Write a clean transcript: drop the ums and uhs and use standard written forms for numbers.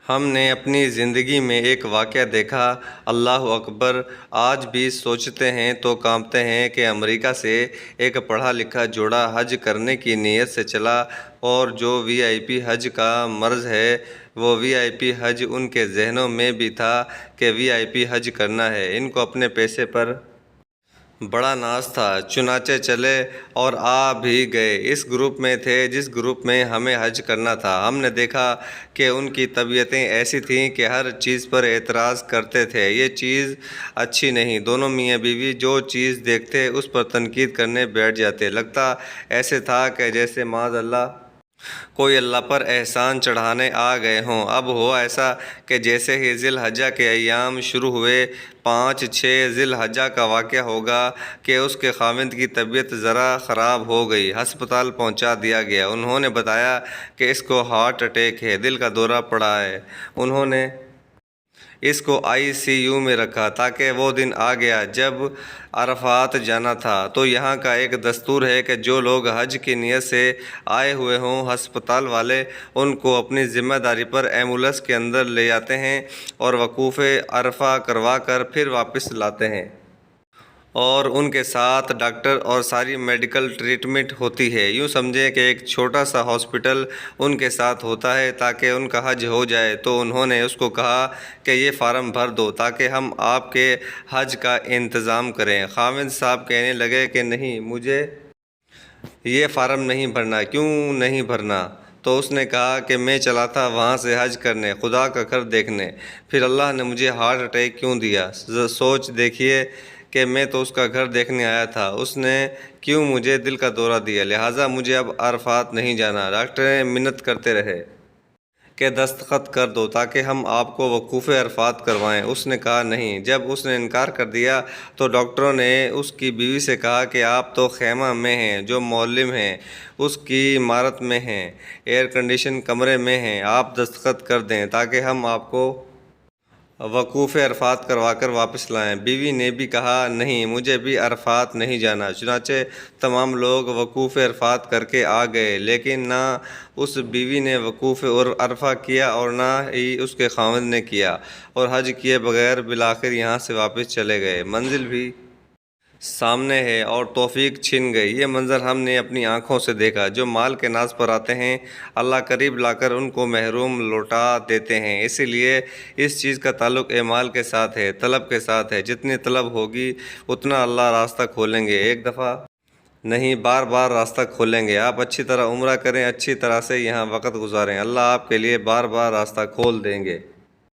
ہم نے اپنی زندگی میں ایک واقعہ دیکھا، اللہ اکبر، آج بھی سوچتے ہیں تو کانپتے ہیں کہ امریکہ سے ایک پڑھا لکھا جوڑا حج کرنے کی نیت سے چلا، اور جو وی آئی پی حج کا مرض ہے، وہ وی آئی پی حج ان کے ذہنوں میں بھی تھا کہ وی آئی پی حج کرنا ہے۔ ان کو اپنے پیسے پر بڑا ناز تھا، چنانچہ چلے اور آ بھی گئے۔ اس گروپ میں تھے جس گروپ میں ہمیں حج کرنا تھا۔ ہم نے دیکھا کہ ان کی طبیعتیں ایسی تھیں کہ ہر چیز پر اعتراض کرتے تھے، یہ چیز اچھی نہیں۔ دونوں میاں بیوی جو چیز دیکھتے اس پر تنقید کرنے بیٹھ جاتے۔ لگتا ایسے تھا کہ جیسے معاذ اللہ کوئی اللہ پر احسان چڑھانے آ گئے ہوں۔ اب ہوا ایسا کہ جیسے ہی ذی الحجہ کے ایام شروع ہوئے، 5-6 ذی الحجہ کا واقعہ ہوگا کہ اس کے خاوند کی طبیعت ذرا خراب ہو گئی، ہسپتال پہنچا دیا گیا۔ انہوں نے بتایا کہ اس کو ہارٹ اٹیک ہے، دل کا دورہ پڑا ہے۔ انہوں نے اس کو آئی سی یو میں رکھا تاکہ وہ دن آ گیا جب عرفات جانا تھا۔ تو یہاں کا ایک دستور ہے کہ جو لوگ حج کی نیت سے آئے ہوئے ہوں، ہسپتال والے ان کو اپنی ذمہ داری پر ایمبولینس کے اندر لے جاتے ہیں اور وقوف عرفہ کروا کر پھر واپس لاتے ہیں، اور ان کے ساتھ ڈاکٹر اور ساری میڈیکل ٹریٹمنٹ ہوتی ہے۔ یوں سمجھیں کہ ایک چھوٹا سا ہاسپٹل ان کے ساتھ ہوتا ہے تاکہ ان کا حج ہو جائے۔ تو انہوں نے اس کو کہا کہ یہ فارم بھر دو تاکہ ہم آپ کے حج کا انتظام کریں۔ خاوند صاحب کہنے لگے کہ نہیں، مجھے یہ فارم نہیں بھرنا۔ کیوں نہیں بھرنا؟ تو اس نے کہا کہ میں چلا تھا وہاں سے حج کرنے، خدا کا گھر دیکھنے، پھر اللہ نے مجھے ہارٹ اٹیک کیوں دیا؟ سوچ دیکھیے کہ میں تو اس کا گھر دیکھنے آیا تھا، اس نے کیوں مجھے دل کا دورہ دیا؟ لہٰذا مجھے اب عرفات نہیں جانا۔ ڈاکٹر منت کرتے رہے کہ دستخط کر دو تاکہ ہم آپ کو وقوف عرفات کروائیں۔ اس نے کہا نہیں۔ جب اس نے انکار کر دیا تو ڈاکٹروں نے اس کی بیوی سے کہا کہ آپ تو خیمہ میں ہیں، جو معلم ہیں اس کی عمارت میں ہیں، ایئر کنڈیشن کمرے میں ہیں، آپ دستخط کر دیں تاکہ ہم آپ کو وقوف عرفات کروا کر واپس لائیں۔ بیوی نے بھی کہا نہیں، مجھے بھی عرفات نہیں جانا۔ چنانچہ تمام لوگ وقوف عرفات کر کے آ گئے، لیکن نہ اس بیوی نے وقوف عرفہ کیا اور نہ ہی اس کے خاوند نے کیا، اور حج کیے بغیر بالآخر یہاں سے واپس چلے گئے۔ منزل بھی سامنے ہے اور توفیق چھن گئی۔ یہ منظر ہم نے اپنی آنکھوں سے دیکھا۔ جو مال کے ناز پر آتے ہیں، اللہ قریب لا کر ان کو محروم لوٹا دیتے ہیں۔ اسی لیے اس چیز کا تعلق اعمال کے ساتھ ہے، طلب کے ساتھ ہے۔ جتنی طلب ہوگی اتنا اللہ راستہ کھولیں گے، ایک دفعہ نہیں بار بار راستہ کھولیں گے۔ آپ اچھی طرح عمرہ کریں، اچھی طرح سے یہاں وقت گزاریں، اللہ آپ کے لیے بار بار راستہ کھول دیں گے۔